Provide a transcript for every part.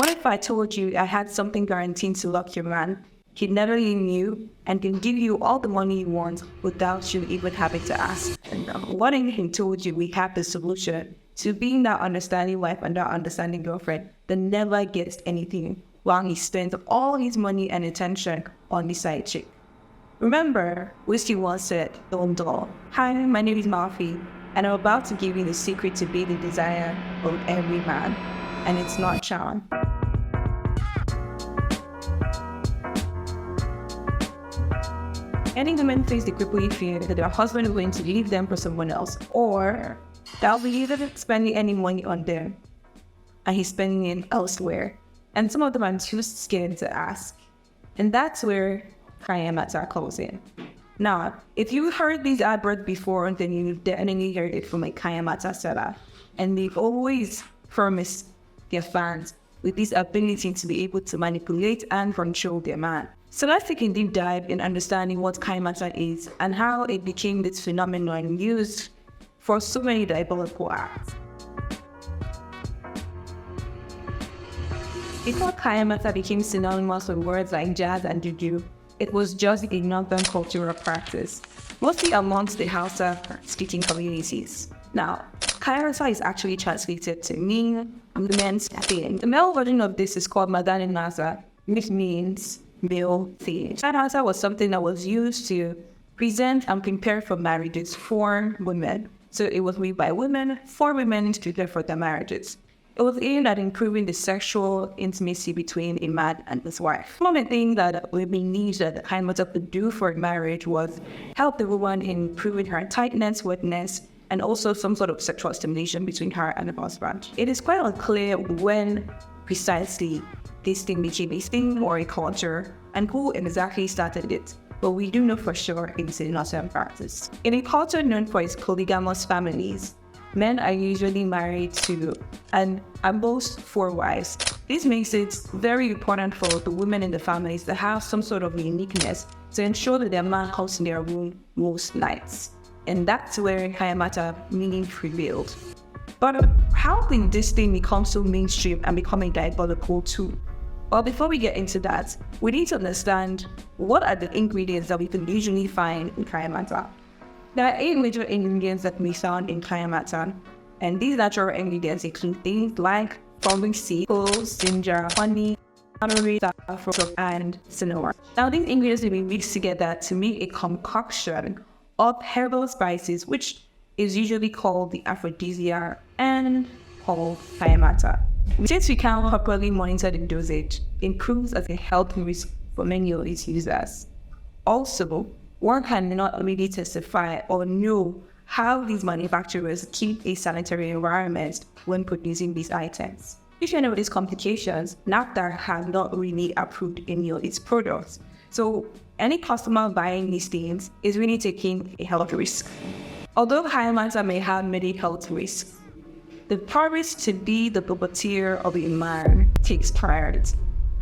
What if I told you I had something guaranteed to lock your man? He'd never leave you and can give you all the money you want without you even having to ask. And what if he told you we have the solution to being that understanding wife and that understanding girlfriend that never gets anything while he spends all his money and attention on the side chick? Remember, Whiskey once said, "Don't dull. Hi, my name is Murphy, and I'm about to give you the secret to be the desire of every man. And it's not charm." Any women face the crippling fear that their husband is going to leave them for someone else, or they'll be either spending any money on them and he's spending it elsewhere. And some of them are too scared to ask. And that's where Kayan comes in. Now, if you heard these adverts before, then you definitely heard it from a Kayan seller. And they've always promised their fans with this ability to be able to manipulate and control their man. So let's take a deep dive in understanding what Kayan is and how it became this phenomenon used for so many diabolical acts. Before Kayan became synonymous with words like jazz and juju, it was just a northern cultural practice, mostly amongst the Hausa-speaking communities. Now, Kayan is actually translated to mean men's thing. The male version of this is called Madani Nasa, which means male thing. Kayan was something that was used to present and prepare for marriages for women. So it was made by women for women to prepare for their marriages. It was aimed at improving the sexual intimacy between a man and his wife. One of the things that women need that Kayan could do for marriage was help the woman in improving her tightness, wetness, and also some sort of sexual stimulation between her and her husband. It is quite unclear when precisely this thing became a thing or a culture and who exactly started it, but we do know for sure it's a Nigerian practice. In a culture known for its polygamous families, men are usually married to and at most 4 wives. This makes it very important for the women in the families to have some sort of uniqueness to ensure that their man comes in their room most nights. And that's where Kayan meaning prevailed. But how did this thing become so mainstream and become a diabolical tool? Well, before we get into that, we need to understand what are the ingredients that we can usually find in Kayan. There are 8 major ingredients that we found in Kayan, and these natural ingredients include things like pumpkin seed, cloves, ginger, honey, tamarind, saffron, and cinnamon. Now, these ingredients will be mixed together to make a concoction of herbal spices, which is usually called the aphrodisiac and called Kayan. Since we can't properly monitor the dosage, it proves as a health risk for many of its users. Also, one cannot really testify or know how these manufacturers keep a sanitary environment when producing these items. If you know these complications, NAFTA has not really approved any of its products. So any customer buying these things is really taking a health risk. Although Kayan may have many health risks, the promise to be the puppeteer of a man takes priority.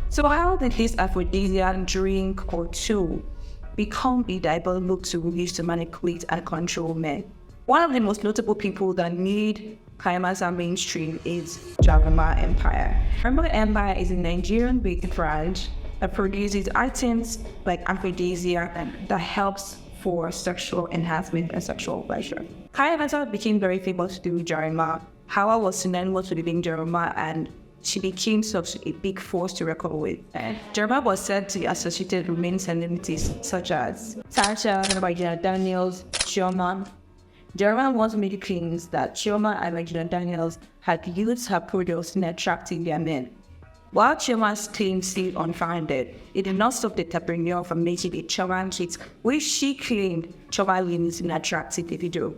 So how did this aphrodisiac drink or tool become a diabolical tool used to manipulate and control men? One of the most notable people that made Kayan mainstream is Jarima Empire. Jarima Empire is a Nigerian-based brand that produces items like aphrodisiac that helps for sexual enhancement and sexual pleasure. Kayan became very famous through Jarima. Hawa was synonymous with living Jarima, and she became such a big force to reckon with. Jarima was said to be associated with many celebrities such as Sasha, Regina Daniels, Chioma. Jarima once made claims that Chioma and Regina Daniels had used her products in attracting their men. While Chioma's claims seemed unfounded, it did not stop the entrepreneur from making a Chioma kit, which she claimed Chioma used in attracting the video.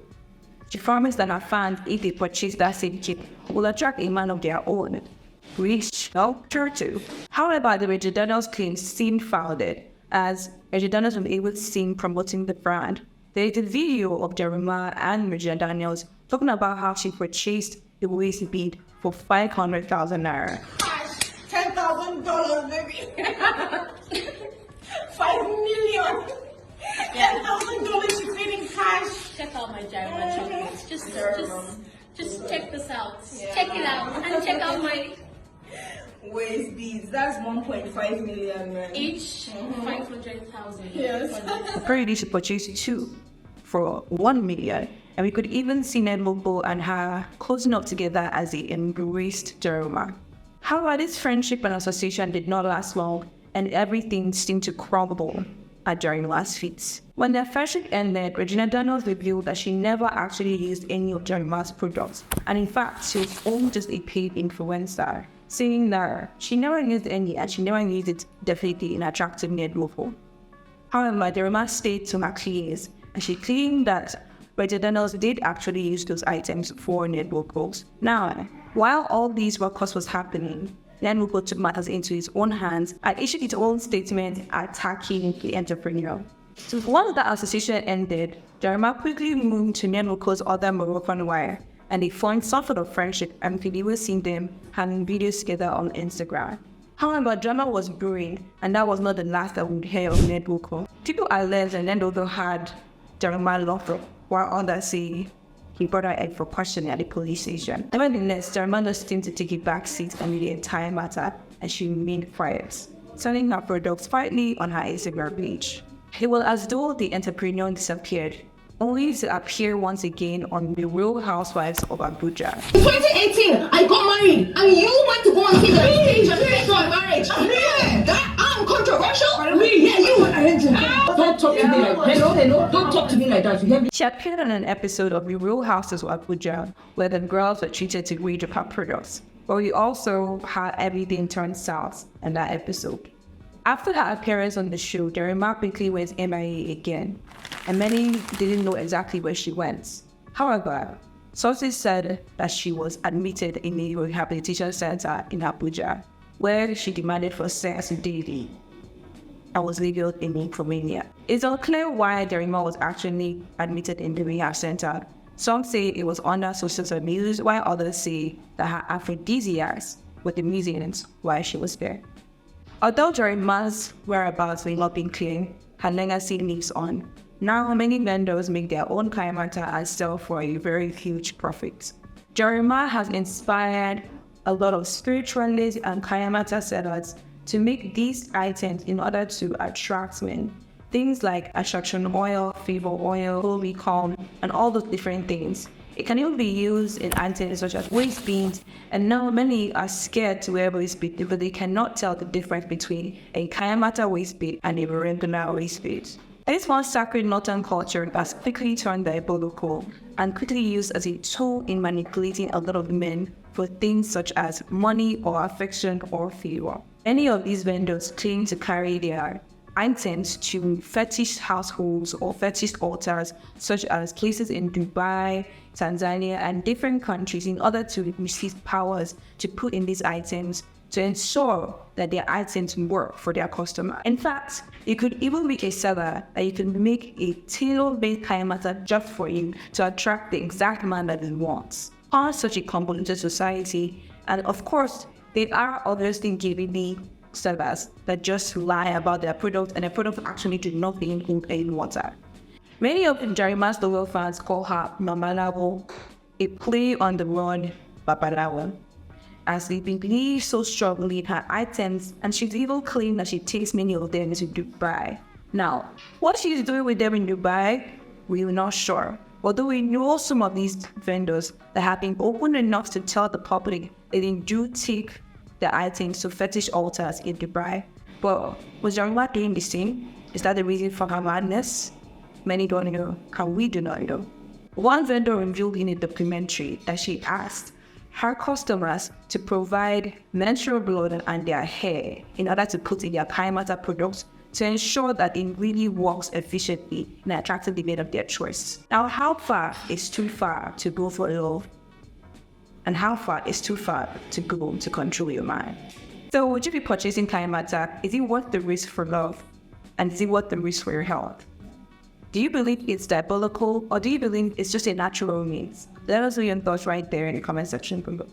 She promised that her fans, if they purchase that same kit, will attract a man of their own, which helped her too. However, the Regina Daniels claims seemed founded, as Regina Daniels was able to sing promoting the brand. There is a video of Jarima and Regina Daniels talking about how she purchased the waist bead for 500,000 naira. $10,000, baby. 5 million. $10,000 she's paid in cash. Check out my Jarima chocolates. Just check this out. Yeah. Check it out and check out my. waist beads. That's 1.5 million, man. Each 500,000. Yes. Apparently, she purchased 2 for 1 million. And we could even see Nedlopo and her closing up together as they embraced Jeremiah. However, this friendship and association did not last long, and everything seemed to crumble at Jeremiah's feet. When their friendship ended, Regina Daniels revealed that she never actually used any of Jeremiah's products, and in fact, she was only just a paid influencer, saying that she never used any and she never used it definitely in attractive Nedlopo. However, Jeremiah stayed to her claims, and she claimed that Regina Daniels did actually use those items for Nedlopo. Now, while all these costs was happening, Nedlopo took matters into his own hands and issued its own statement attacking the entrepreneur. So once the association ended, Jeremiah quickly moved to Nedlopo's other Moroccan wife, and they formed some sort of friendship, and we were seeing them having videos together on Instagram. However, drama was brewing, and that was not the last that we would hear of Nedlopo. People alleged that Nedlopo had Jeremiah locked up, while others say he brought her in for questioning at the police station. Nevertheless, Jeremiah seemed to take a back seat on the entire matter, and she remained quiet, selling her products quietly on her Instagram page. It was as though the entrepreneur disappeared, only to appear once again on The Real Housewives of Abuja. In 2018, I got married, and you went to go and see the page for marriage. Yeah, that I'm controversial. Yeah, you were arranging. Don't talk to me like hello. Don't talk to me like that. You hear me? She appeared on an episode of The Real Houses of Abuja, where the girls were treated to read of her products. But we also had everything turned south in that episode. After her appearance on the show, Jeremiah quickly went MIA again, and many didn't know exactly where she went. However, sources said that she was admitted in a rehabilitation center in Abuja, where she demanded for sex daily and was labeled a nymphomania. It's unclear why Jeremiah was actually admitted in the rehab center. Some say it was under social abuse, while others say that her aphrodisiacs were the reasons why she was there. Although Jeremiah's whereabouts were not being clear, her legacy lives on. Now many vendors make their own Kayan and sell for a very huge profit. Jeremiah has inspired a lot of spiritualists and Kayan sellers to make these items in order to attract men. Things like attraction oil, favor oil, holy calm, and all those different things. It can even be used in items such as waist beads, and now many are scared to wear waist beads because they cannot tell the difference between a Kayamata waist bead and a regular waist bead. This one sacred northern culture has quickly turned diabolical and quickly used as a tool in manipulating a lot of men for things such as money or affection or favor. Many of these vendors claim to carry their items to fetish households or fetish altars, such as places in Dubai, Tanzania, and different countries, in order to receive powers to put in these items to ensure that their items work for their customer. In fact, you could even be a seller that you can make a tailor-made Kayamata just for you to attract the exact man that you want. On such a convoluted society, and of course, there are others giving me sellers that just lie about their product, and their product actually do nothing in plain water. Many of Jeremiah's loyal fans call her Mamalawo, a play on the word Babalawo, as they believe so strongly in her items, and she's even claimed that she takes many of them to Dubai. Now, what she's doing with them in Dubai, we're not sure. Although we know some of these vendors that have been open enough to tell the public that they do take the items to fetish altars in Dubai. But was Jeremiah doing the same? Is that the reason for her madness? Many don't know, and we do not know. One vendor revealed in a documentary that she asked her customers to provide menstrual blood and their hair in order to put in their Kayamata products to ensure that it really works efficiently and attractively made of their choice. Now, how far is too far to go for love? And how far is too far to go to control your mind? So would you be purchasing Kayamata? Is it worth the risk for love? And is it worth the risk for your health? Do you believe it's diabolical, or do you believe it's just a natural means? Let us know your thoughts right there in the comment section below.